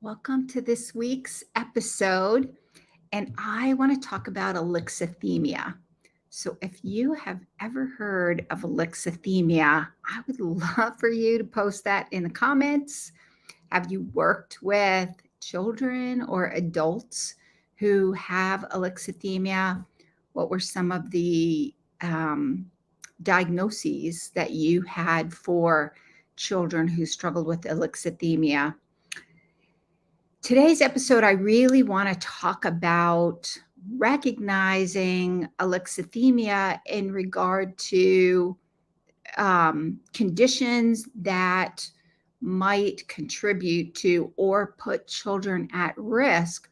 Welcome to this week's episode, and I want to talk about alexithymia. So, if you have ever heard of alexithymia, I would love for you to post that in the comments. Have you worked with children or adults who have alexithymia? What were some of the diagnoses that you had for children who struggled with alexithymia? Today's episode, I really want to talk about recognizing alexithymia in regard to conditions that might contribute to or put children at risk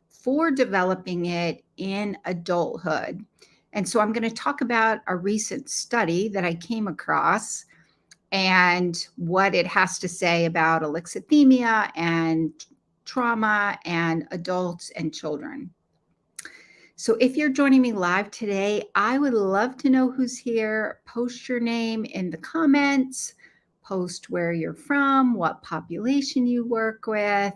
for developing it in adulthood. And so I'm going to talk about a recent study that I came across and what it has to say about alexithymia and trauma and adults and children. So if you're joining me live today, I would love to know who's here. Post your name in the comments, post where you're from, what population you work with,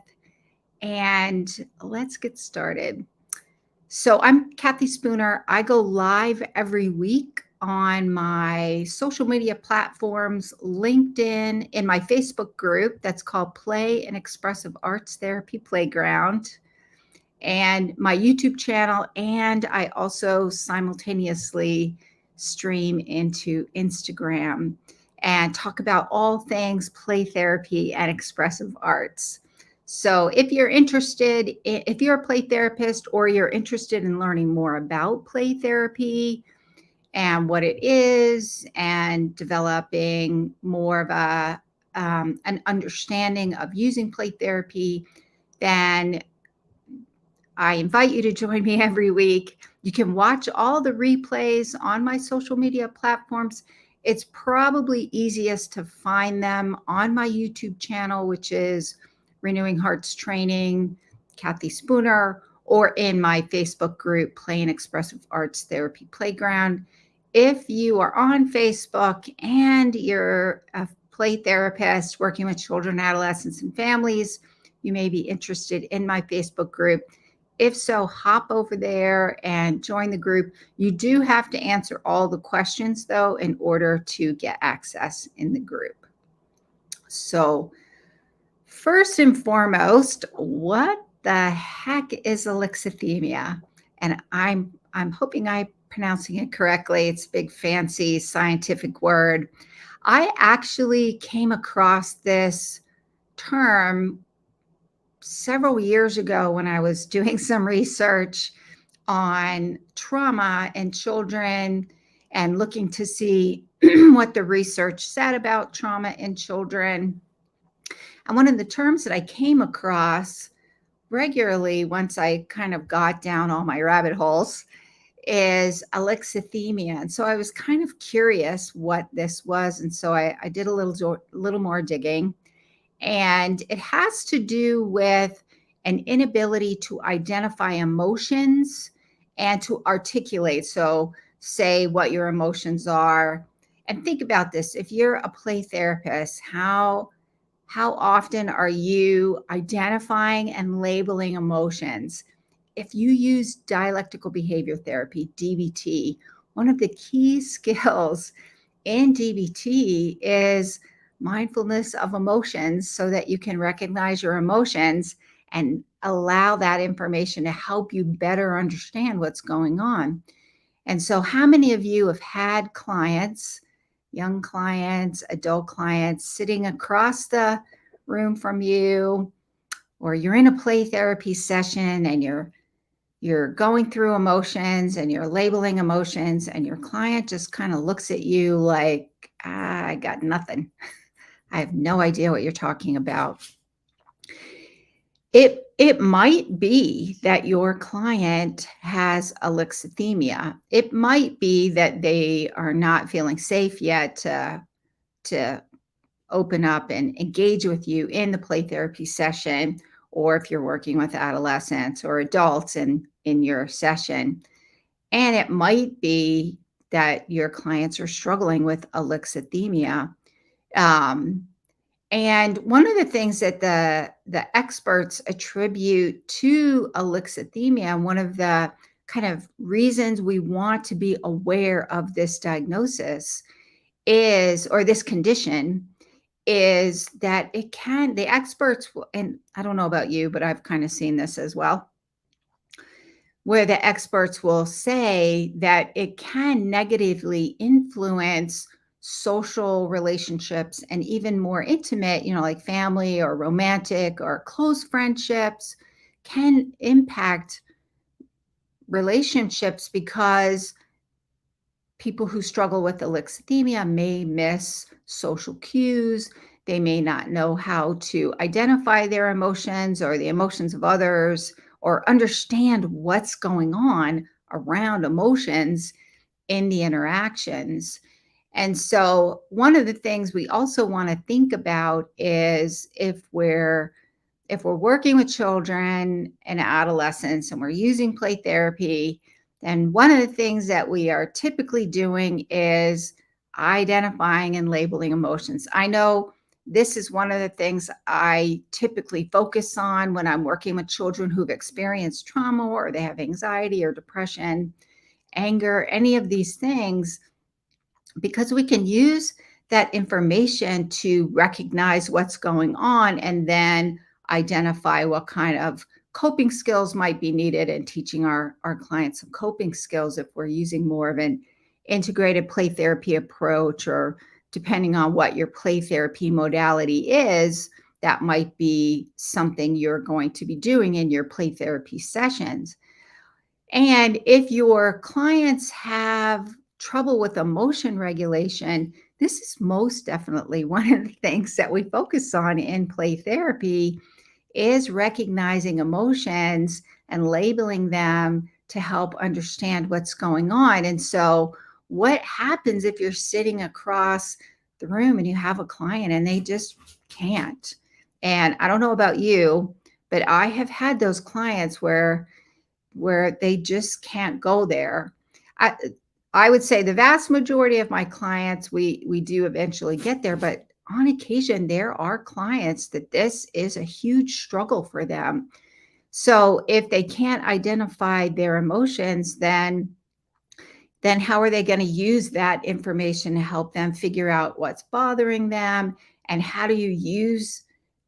and let's get started. So I'm Kathy Spooner. I go live every week on my social media platforms, LinkedIn, in my Facebook group that's called Play and Expressive Arts Therapy Playground, and my YouTube channel. And I also simultaneously stream into Instagram and talk about all things play therapy and expressive arts. So if you're interested, if you're a play therapist or you're interested in learning more about play therapy and what it is and developing more of an understanding of using play therapy, then I invite you to join me every week. You can watch all the replays on my social media platforms. It's probably easiest to find them on my YouTube channel, which is Renewing Hearts Training, Kathy Spooner, or in my Facebook group, Play and Expressive Arts Therapy Playground. If you are on Facebook and you're a play therapist working with children, adolescents, and families, you may be interested in my Facebook group. If so, hop over there and join the group. You do have to answer all the questions, though, in order to get access in the group. So, first and foremost, what the heck is alexithymia? And I'm hoping I'm pronouncing it correctly. It's a big fancy scientific word. I actually came across this term several years ago when I was doing some research on trauma in children and looking to see what the research said about trauma in children. And one of the terms that I came across regularly once I kind of got down all my rabbit holes is alexithymia. And so I was kind of curious what this was. And so I did a little more digging. And it has to do with an inability to identify emotions and to articulate. So, say what your emotions are. And think about this. If you're a play therapist, how often are you identifying and labeling emotions? If you use dialectical behavior therapy, DBT, one of the key skills in DBT is mindfulness of emotions so that you can recognize your emotions and allow that information to help you better understand what's going on. And so, how many of you have had clients, young clients, adult clients, sitting across the room from you, or you're in a play therapy session and you're going through emotions and you're labeling emotions, and your client just kind of looks at you like, I got nothing. I have no idea what you're talking about. It might be that your client has alexithymia. It might be that they are not feeling safe yet to open up and engage with you in the play therapy session, or if you're working with adolescents or adults in your session. And it might be that your clients are struggling with alexithymia. Um, And one of the things that the experts attribute to alexithymia, one of the kind of reasons we want to be aware of this diagnosis is, or this condition, is that the experts, and I don't know about you, but I've kind of seen this as well, where the experts will say that it can negatively influence social relationships and even more intimate, like family or romantic or close friendships can impact relationships because people who struggle with alexithymia may miss social cues. They may not know how to identify their emotions or the emotions of others or understand what's going on around emotions in the interactions. And so, one of the things we also want to think about is if we're working with children and adolescents and we're using play therapy, then one of the things that we are typically doing is identifying and labeling emotions. I know this is one of the things I typically focus on when I'm working with children who've experienced trauma or they have anxiety or depression, anger, any of these things, because we can use that information to recognize what's going on and then identify what kind of coping skills might be needed and teaching our clients some coping skills if we're using more of an integrated play therapy approach, or depending on what your play therapy modality is, that might be something you're going to be doing in your play therapy sessions. And if your clients have trouble with emotion regulation, this is most definitely one of the things that we focus on in play therapy is recognizing emotions and labeling them to help understand what's going on. And so what happens if you're sitting across the room and you have a client and they just can't? And I don't know about you, but I have had those clients where they just can't go there. I I would say the vast majority of my clients, we do eventually get there, but on occasion there are clients that this is a huge struggle for them. So if they can't identify their emotions, then how are they going to use that information to help them figure out what's bothering them, and how do you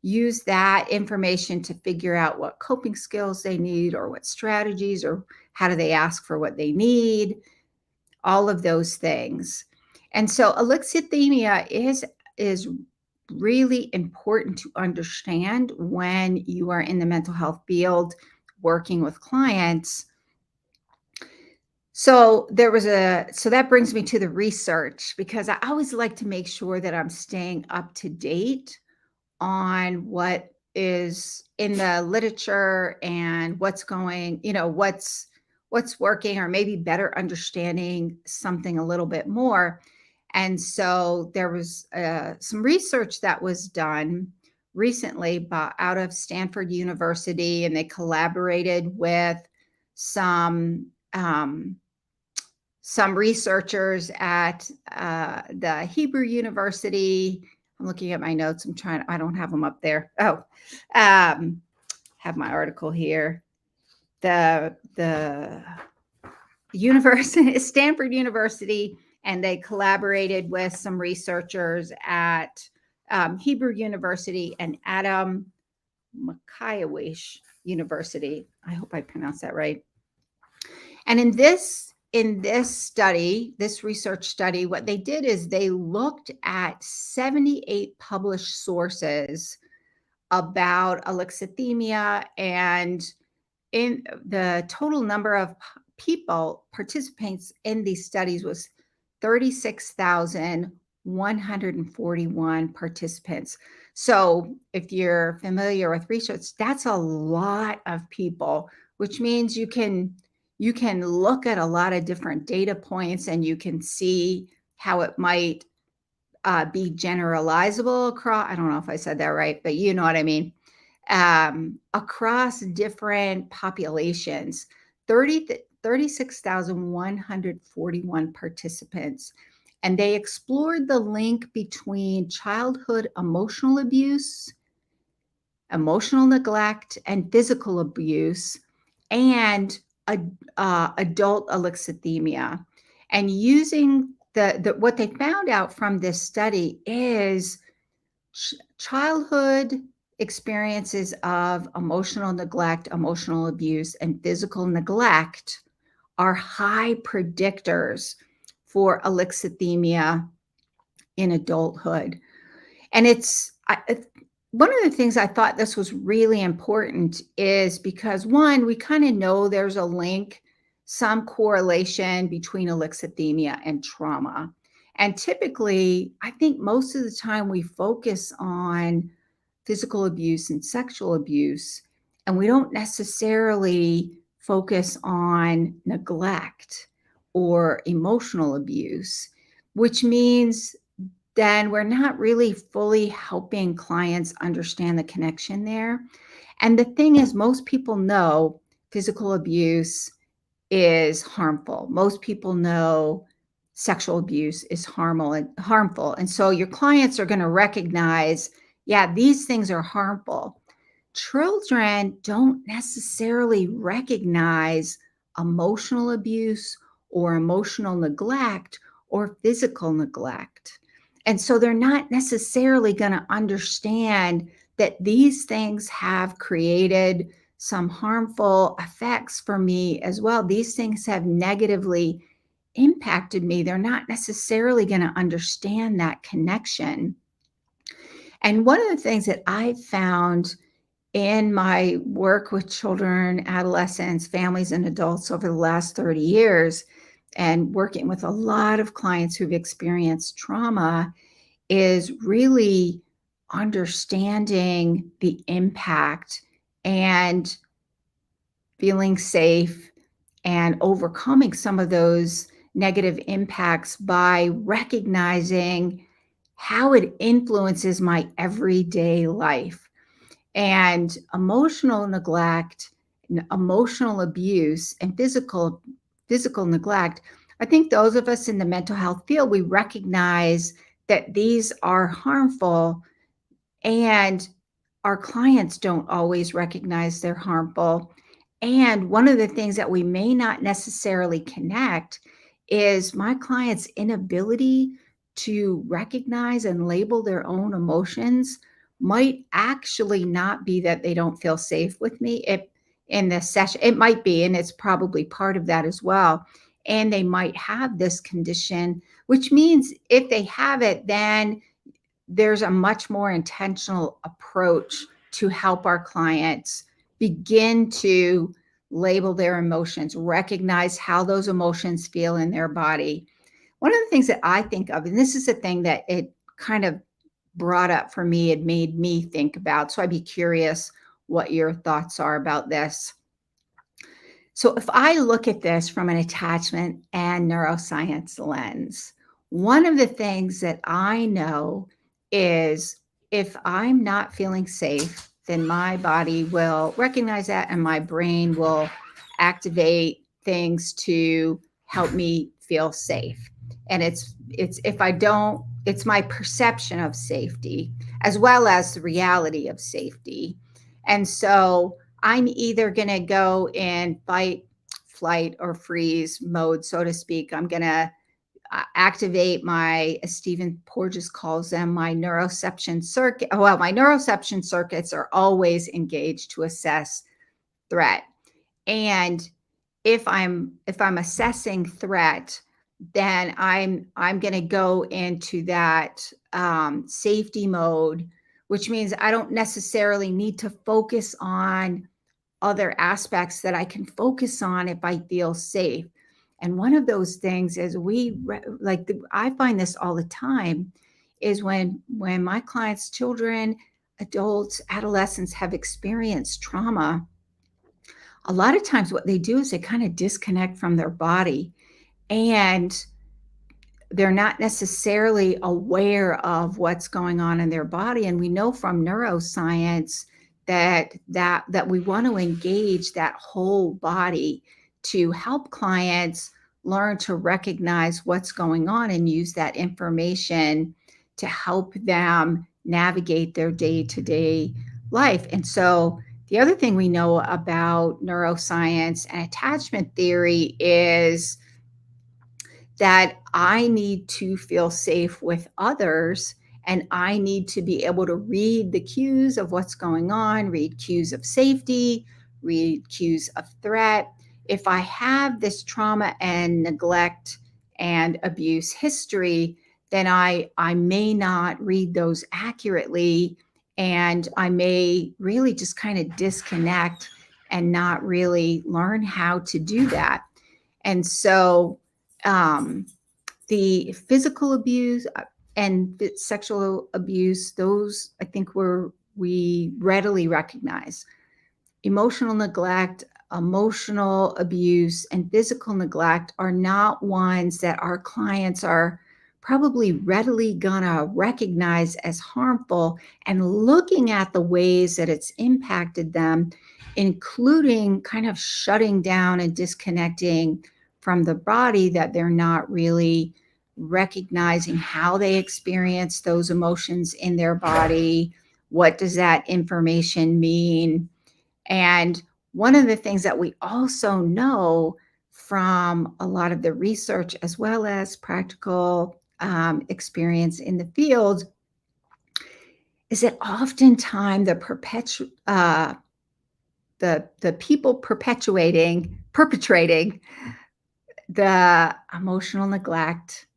use that information to figure out what coping skills they need or what strategies, or how do they ask for what they need, all of those things. And so alexithymia is really important to understand when you are in the mental health field working with clients. So that brings me to the research, because I always like to make sure that I'm staying up to date on what is in the literature and what's working, or maybe better understanding something a little bit more. And so there was some research that was done recently out of Stanford University, and they collaborated with some um, some researchers at the Hebrew University. I'm looking at my notes. I don't have them up there. Oh, have my article here. The university, Stanford University, and they collaborated with some researchers at Hebrew University and Adam Mickiewicz University. I hope I pronounced that right. And in this study, this research study, what they did is they looked at 78 published sources about alexithymia, and in the total number of participants in these studies was 36,141 participants. So if you're familiar with research, that's a lot of people, which means you can look at a lot of different data points and you can see how it might be generalizable across. I don't know if I said that right, but you know what I mean. Across different populations, 36,141 participants. And they explored the link between childhood emotional abuse, emotional neglect, and physical abuse, and adult alexithymia. And using what they found out from this study is childhood experiences of emotional neglect, emotional abuse, and physical neglect are high predictors for alexithymia in adulthood. And one of the things I thought this was really important is because, one, we kind of know there's a link, some correlation between alexithymia and trauma. And typically, I think most of the time we focus on physical abuse and sexual abuse, and we don't necessarily focus on neglect or emotional abuse, which means then we're not really fully helping clients understand the connection there. And the thing is, most people know physical abuse is harmful. Most people know sexual abuse is harmful. And so your clients are going to recognize, yeah, these things are harmful. Children don't necessarily recognize emotional abuse or emotional neglect or physical neglect. And so they're not necessarily going to understand that these things have created some harmful effects for me as well. These things have negatively impacted me. They're not necessarily going to understand that connection. And one of the things that I found in my work with children, adolescents, families, and adults over the last 30 years, and working with a lot of clients who've experienced trauma, is really understanding the impact and feeling safe and overcoming some of those negative impacts by recognizing how it influences my everyday life. And emotional neglect, emotional abuse, and physical neglect, I think those of us in the mental health field, we recognize that these are harmful, and our clients don't always recognize they're harmful. And one of the things that we may not necessarily connect is my client's inability to recognize and label their own emotions might actually not be that they don't feel safe with me. In the session, it might be, and it's probably part of that as well. And they might have this condition, which means if they have it, then there's a much more intentional approach to help our clients begin to label their emotions, recognize how those emotions feel in their body. One of the things that I think of, and this is a thing that it kind of brought up for me, it made me think about. So I'd be curious what your thoughts are about this. So if I look at this from an attachment and neuroscience lens, one of the things that I know is if I'm not feeling safe, then my body will recognize that and my brain will activate things to help me feel safe. And it's if I don't, it's my perception of safety as well as the reality of safety. And so I'm either going to go in fight, flight, or freeze mode, so to speak. I'm going to activate my, as Stephen Porges calls them, my neuroception circuit. Well, my neuroception circuits are always engaged to assess threat. And if I'm assessing threat, then I'm going to go into that safety mode, which means I don't necessarily need to focus on other aspects that I can focus on if I feel safe. And one of those things is I find this all the time is when my clients, children, adults, adolescents have experienced trauma, a lot of times what they do is they kind of disconnect from their body, and they're not necessarily aware of what's going on in their body. And we know from neuroscience that we want to engage that whole body to help clients learn to recognize what's going on and use that information to help them navigate their day-to-day life. And so the other thing we know about neuroscience and attachment theory is that I need to feel safe with others, and I need to be able to read the cues of what's going on, read cues of safety, read cues of threat. If I have this trauma and neglect and abuse history, then I may not read those accurately, and I may really just kind of disconnect and not really learn how to do that. And so the physical abuse and the sexual abuse, those I think we readily recognize. Emotional neglect, emotional abuse, and physical neglect are not ones that our clients are probably readily gonna recognize as harmful, and looking at the ways that it's impacted them, including kind of shutting down and disconnecting from the body, that they're not really recognizing how they experience those emotions in their body. What does that information mean? And one of the things that we also know from a lot of the research, as well as practical experience in the field, is that oftentimes the people perpetrating the emotional neglect,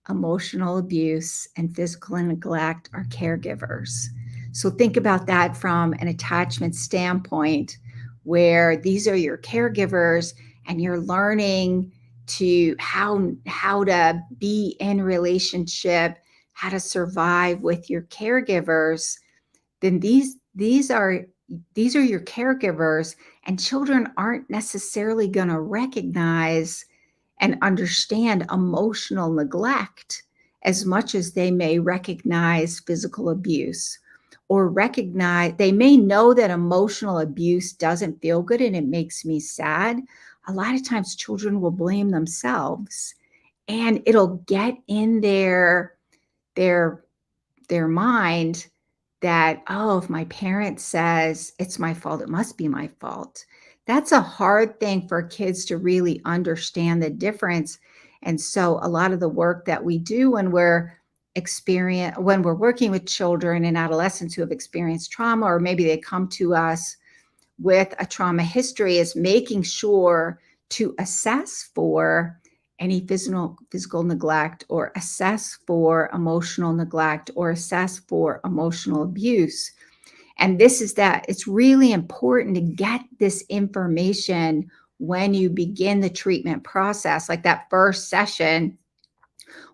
emotional abuse, and physical neglect are caregivers. So think about that from an attachment standpoint, where these are your caregivers and you're learning to how to be in relationship, how to survive with your caregivers. Then these are your caregivers, and children aren't necessarily going to recognize and understand emotional neglect as much as they may recognize physical abuse, or recognize, they may know that emotional abuse doesn't feel good and it makes me sad. A lot of times children will blame themselves, and it'll get in their their mind that, oh, if my parent says it's my fault, it must be my fault. That's a hard thing for kids to really understand the difference. And so a lot of the work that we do when we're working with children and adolescents who have experienced trauma, or maybe they come to us with a trauma history, is making sure to assess for any physical neglect, or assess for emotional neglect, or assess for emotional abuse. And this is that it's really important to get this information when you begin the treatment process, like that first session,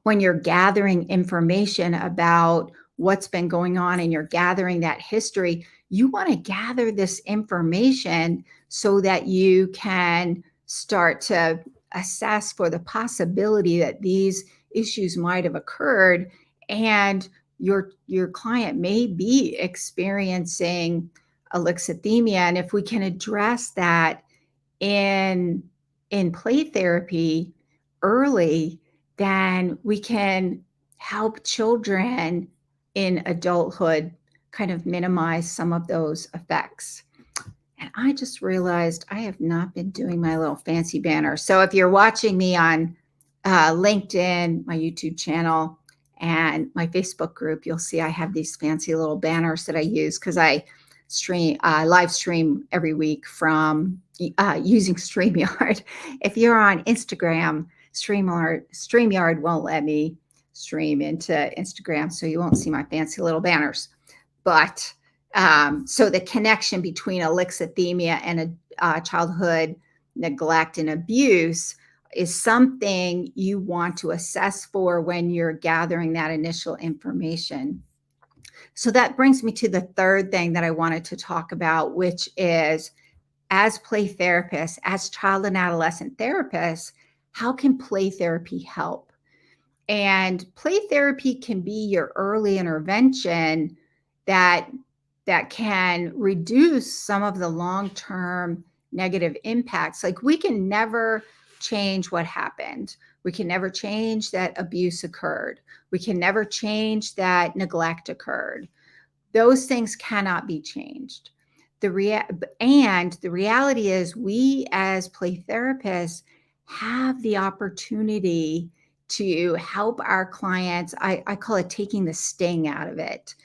when you're gathering information about what's been going on and you're gathering that history. You want to gather this information so that you can start to assess for the possibility that these issues might have occurred, and your client may be experiencing alexithymia. And if we can address that in play therapy early, then we can help children in adulthood kind of minimize some of those effects. And I just realized I have not been doing my little fancy banner. So if you're watching me on LinkedIn, my YouTube channel, and my Facebook group, you'll see I have these fancy little banners that I use because I live stream every week from using StreamYard. If you're on Instagram, StreamYard won't let me stream into Instagram, so you won't see my fancy little banners. But so the connection between alexithymia and childhood neglect and abuse is something you want to assess for when you're gathering that initial information. So that brings me to the third thing that I wanted to talk about, which is, as play therapists, as child and adolescent therapists, how can play therapy help? And play therapy can be your early intervention that can reduce some of the long-term negative impacts. Like, we can never change what happened. We can never change that abuse occurred. We can never change that neglect occurred. Those things cannot be changed. And the reality is, we as play therapists have the opportunity to help our clients. I call it taking the sting out of it,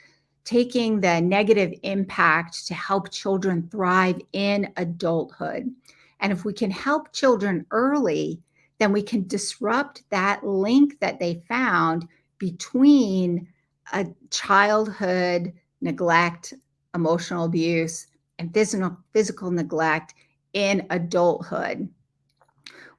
taking the negative impact to help children thrive in adulthood. And if we can help children early, then we can disrupt that link that they found between a childhood neglect, emotional abuse, and physical neglect in adulthood.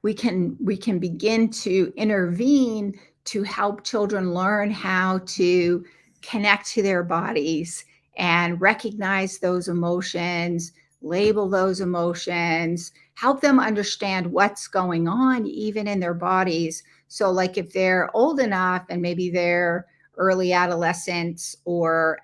We can begin to intervene to help children learn how to connect to their bodies and recognize those emotions, label those emotions, help them understand what's going on even in their bodies. So like if they're old enough and maybe they're early adolescents or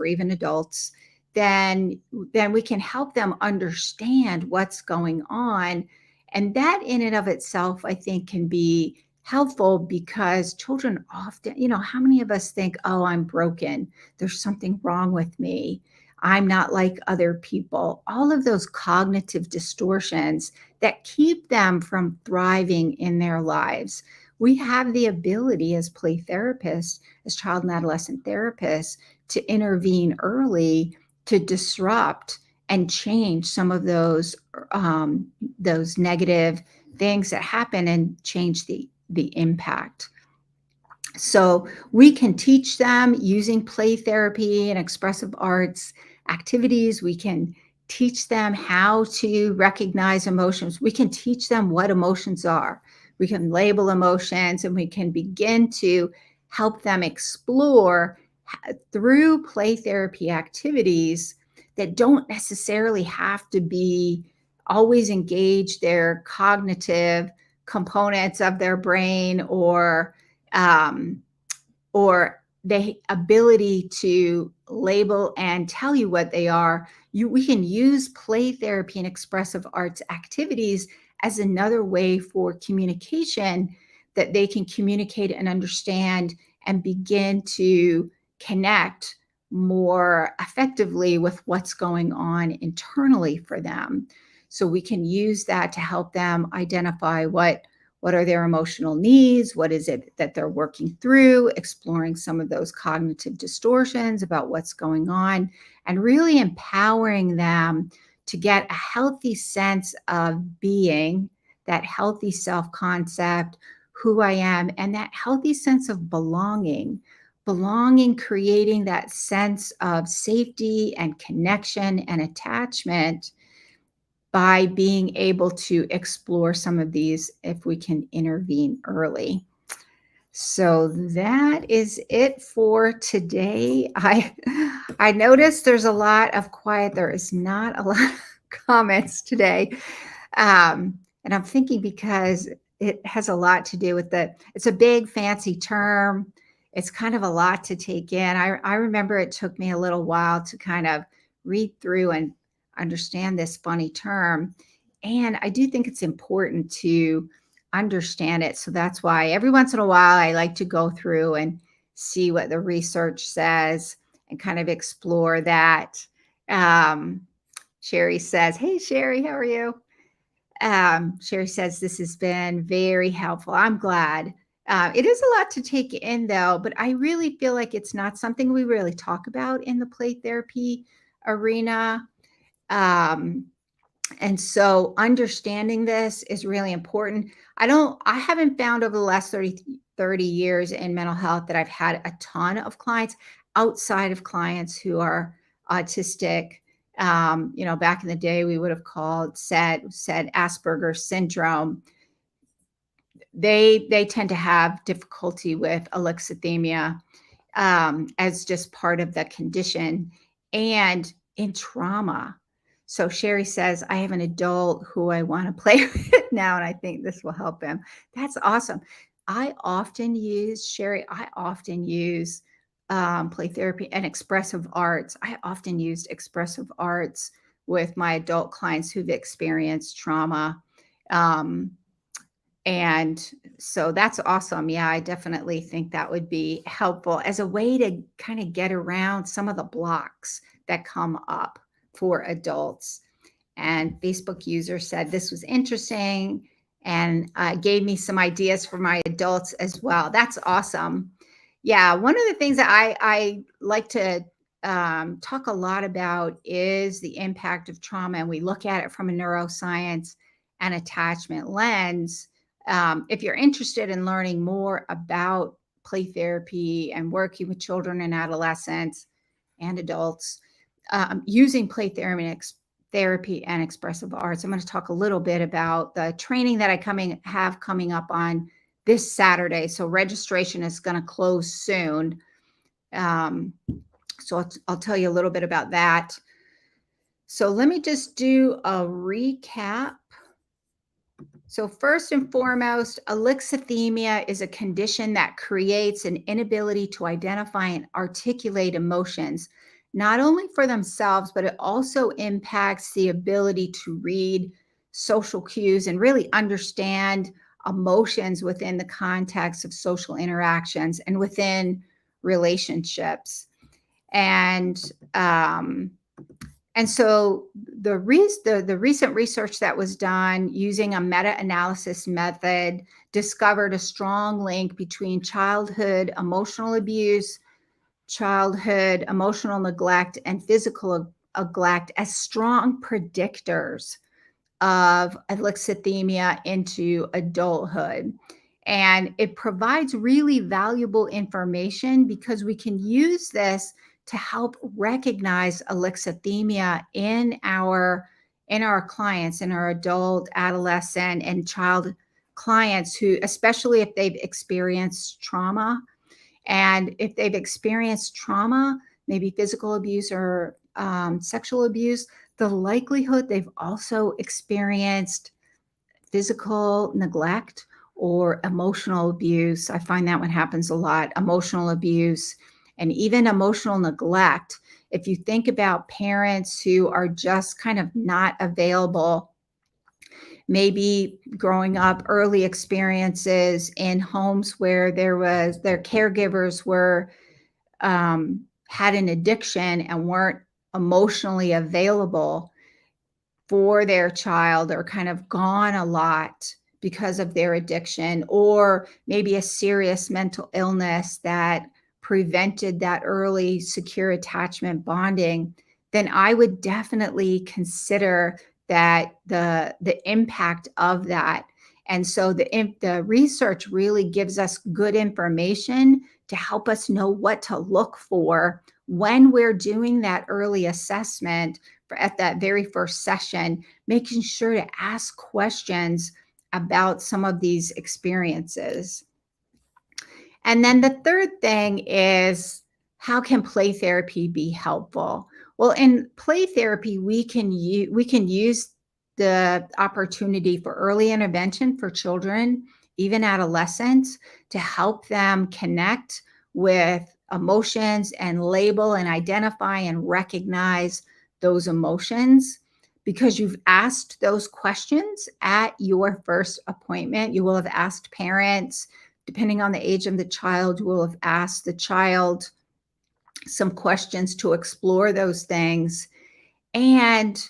even adults, then we can help them understand what's going on. And that in and of itself, I think, can be helpful, because children often, how many of us think, oh, I'm broken. There's something wrong with me. I'm not like other people. All of those cognitive distortions that keep them from thriving in their lives. We have the ability as play therapists, as child and adolescent therapists, to intervene early to disrupt and change some of those negative things that happen and change the impact. So we can teach them using play therapy and expressive arts activities. We can teach them how to recognize emotions. We can teach them what emotions are. We can label emotions, and we can begin to help them explore through play therapy activities that don't necessarily have to be always engage their cognitive components of their brain, or the ability to label and tell you what they are. We can use play therapy and expressive arts activities as another way for communication, that they can communicate and understand and begin to connect more effectively with what's going on internally for them. So we can use that to help them identify what are their emotional needs, what is it that they're working through, exploring some of those cognitive distortions about what's going on, and really empowering them to get a healthy sense of being, that healthy self-concept, who I am, and that healthy sense of belonging, creating that sense of safety and connection and attachment by being able to explore some of these if we can intervene early. So that is it for today. I noticed there's a lot of quiet. There is not a lot of comments today. And I'm thinking because it has a lot to do with it's a big fancy term. It's kind of a lot to take in. I remember it took me a little while to kind of read through and understand this funny term. And I do think it's important to understand it. So that's why every once in a while I like to go through and see what the research says and kind of explore that. Sherry says, hey, Sherry, how are you? Sherry says, this has been very helpful. I'm glad. It is a lot to take in, though, but I really feel like it's not something we really talk about in the play therapy arena. And so understanding this is really important. I haven't found over the last 30 years in mental health that I've had a ton of clients outside of clients who are autistic. Back in the day, we would have said Asperger's syndrome. They tend to have difficulty with alexithymia as just part of the condition, and in trauma. So Sherry says, I have an adult who I want to play with now, and I think this will help him. That's awesome. I often use play therapy and expressive arts. I often used expressive arts with my adult clients who've experienced trauma. And so that's awesome. Yeah, I definitely think that would be helpful as a way to kind of get around some of the blocks that come up for adults. And Facebook user said this was interesting and gave me some ideas for my adults as well. That's awesome. Yeah, one of the things that I like to talk a lot about is the impact of trauma, and we look at it from a neuroscience and attachment lens. If you're interested in learning more about play therapy and working with children and adolescents and adults using play therapy and expressive arts, I'm going to talk a little bit about the training that I have coming up on this Saturday. So registration is going to close soon. Um, so I'll tell you a little bit about that. So let me just do a recap. So first and foremost, alexithymia is a condition that creates an inability to identify and articulate emotions, not only for themselves, but it also impacts the ability to read social cues and really understand emotions within the context of social interactions and within relationships. And so the recent research that was done using a meta-analysis method discovered a strong link between childhood emotional abuse, childhood emotional neglect, and physical neglect as strong predictors of alexithymia into adulthood. And it provides really valuable information because we can use this to help recognize alexithymia in our clients, in our adult, adolescent, and child clients who, especially if they've experienced trauma. And if they've experienced trauma, maybe physical abuse or sexual abuse, the likelihood they've also experienced physical neglect or emotional abuse. I find that one happens a lot, emotional abuse and even emotional neglect. If you think about parents who are just kind of not available, maybe growing up, early experiences in homes where their caregivers were had an addiction and weren't emotionally available for their child, or kind of gone a lot because of their addiction, or maybe a serious mental illness that prevented that early secure attachment bonding, then I would definitely consider that the impact of that. And so the research really gives us good information to help us know what to look for when we're doing that early assessment at that very first session, making sure to ask questions about some of these experiences. And then the third thing is, how can play therapy be helpful? Well, in play therapy, we can use the opportunity for early intervention for children, even adolescents, to help them connect with emotions and label and identify and recognize those emotions. Because you've asked those questions at your first appointment, you will have asked parents. Depending on the age of the child, you will have asked the child some questions to explore those things. And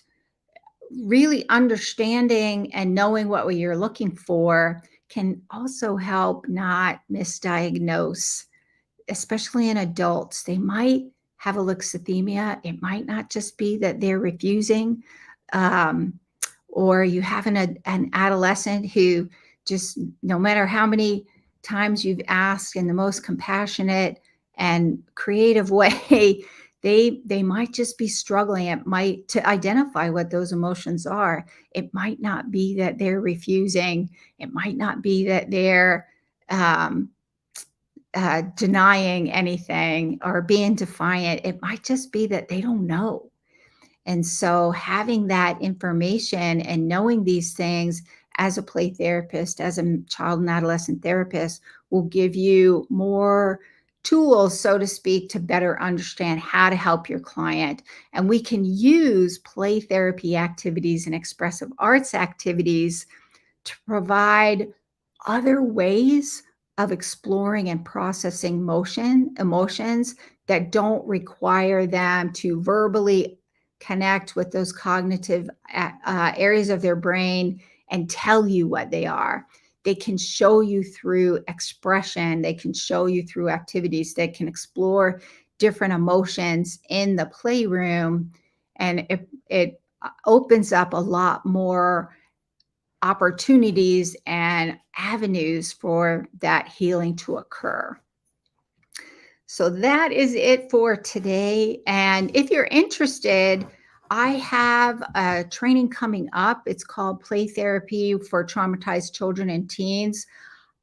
really understanding and knowing what you're looking for can also help not misdiagnose, especially in adults. They might have alexithymia. It might not just be that they're refusing, um, or you have an adolescent who just, no matter how many times you've asked in the most compassionate and creative way, they might just be struggling. It might to identify what those emotions are. It might not be that they're refusing. It might not be that they're denying anything or being defiant. It might just be that they don't know. And so having that information and knowing these things as a play therapist, as a child and adolescent therapist, will give you more tools, so to speak, to better understand how to help your client. And we can use play therapy activities and expressive arts activities to provide other ways of exploring and processing emotions that don't require them to verbally connect with those cognitive areas of their brain and tell you what they are. They can show you through expression. They can show you through activities that can explore different emotions in the playroom. And it opens up a lot more opportunities and avenues for that healing to occur. So that is it for today. And if you're interested, I have a training coming up. It's called Play Therapy for Traumatized Children and Teens.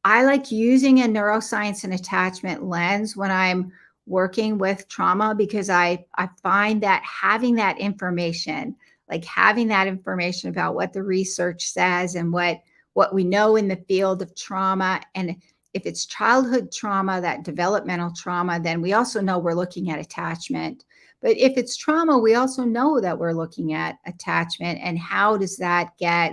I like using a neuroscience and attachment lens when I'm working with trauma because I find that having that information, like having that information about what the research says and what we know in the field of trauma, and if it's childhood trauma, that developmental trauma, then we also know we're looking at attachment. But if it's trauma, we also know that we're looking at attachment and how does that get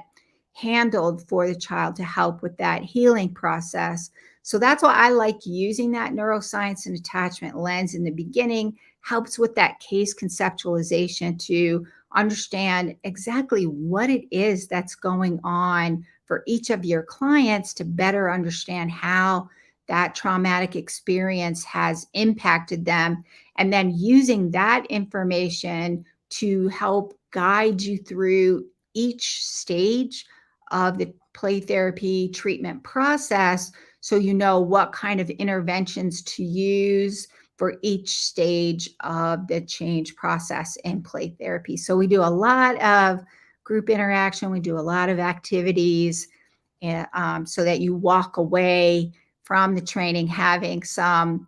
handled for the child to help with that healing process. So that's why I like using that neuroscience and attachment lens in the beginning, helps with that case conceptualization to understand exactly what it is that's going on for each of your clients to better understand how that traumatic experience has impacted them. And then using that information to help guide you through each stage of the play therapy treatment process so you know what kind of interventions to use for each stage of the change process in play therapy. So we do a lot of group interaction, we do a lot of activities, so that you walk away from the training having some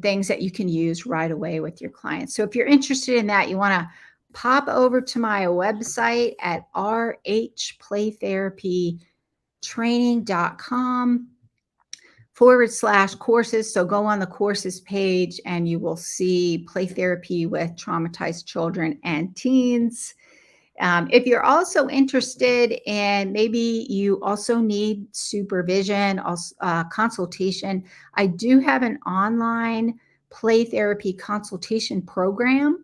things that you can use right away with your clients. So if you're interested in that, you want to pop over to my website at rhplaytherapytraining.com/courses. So go on the courses page and you will see play therapy with traumatized children and teens. If you're also interested in maybe you also need supervision, consultation, I do have an online play therapy consultation program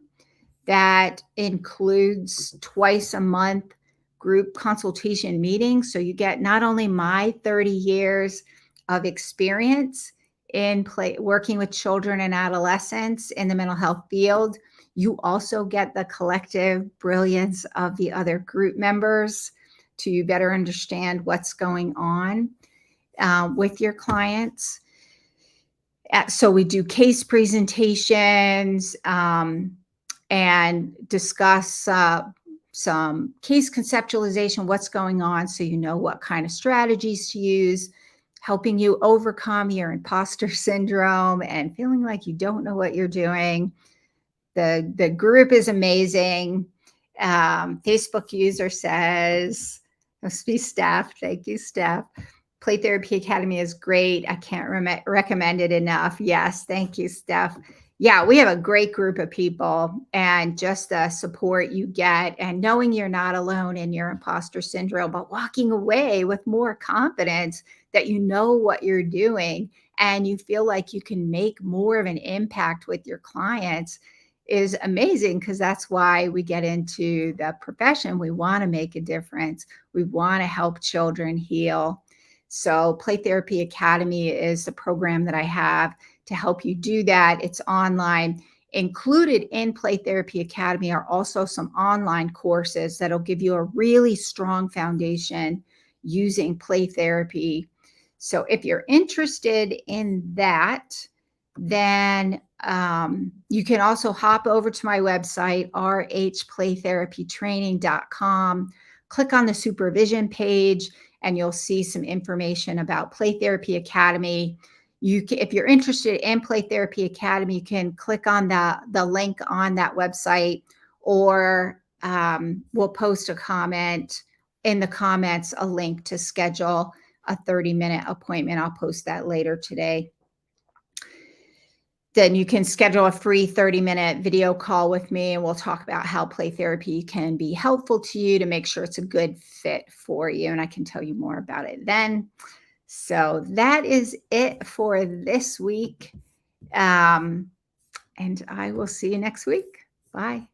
that includes twice a month group consultation meetings. So you get not only my 30 years of experience in working with children and adolescents in the mental health field, you also get the collective brilliance of the other group members to better understand what's going on with your clients. So we do case presentations and discuss some case conceptualization, what's going on, so you know what kind of strategies to use, helping you overcome your imposter syndrome and feeling like you don't know what you're doing. The group is amazing. Facebook user says, must be Steph. Thank you, Steph. Play Therapy Academy is great. I can't recommend it enough. Yes, thank you, Steph. Yeah, we have a great group of people, and just the support you get and knowing you're not alone in your imposter syndrome, but walking away with more confidence that you know what you're doing and you feel like you can make more of an impact with your clients is amazing, because that's why we get into the profession. We want to make a difference. We want to help children heal. So Play Therapy Academy is the program that I have to help you do that. It's online. Included in Play Therapy Academy are also some online courses that'll give you a really strong foundation using play therapy. So if you're interested in that, then you can also hop over to my website, rhplaytherapytraining.com, click on the supervision page, and you'll see some information about Play Therapy Academy. If you're interested in Play Therapy Academy, you can click on the link on that website, or we'll post a comment in the comments, a link to schedule a 30-minute appointment. I'll post that later today. Then you can schedule a free 30-minute video call with me, and we'll talk about how play therapy can be helpful to you to make sure it's a good fit for you. And I can tell you more about it then. So that is it for this week. And I will see you next week. Bye.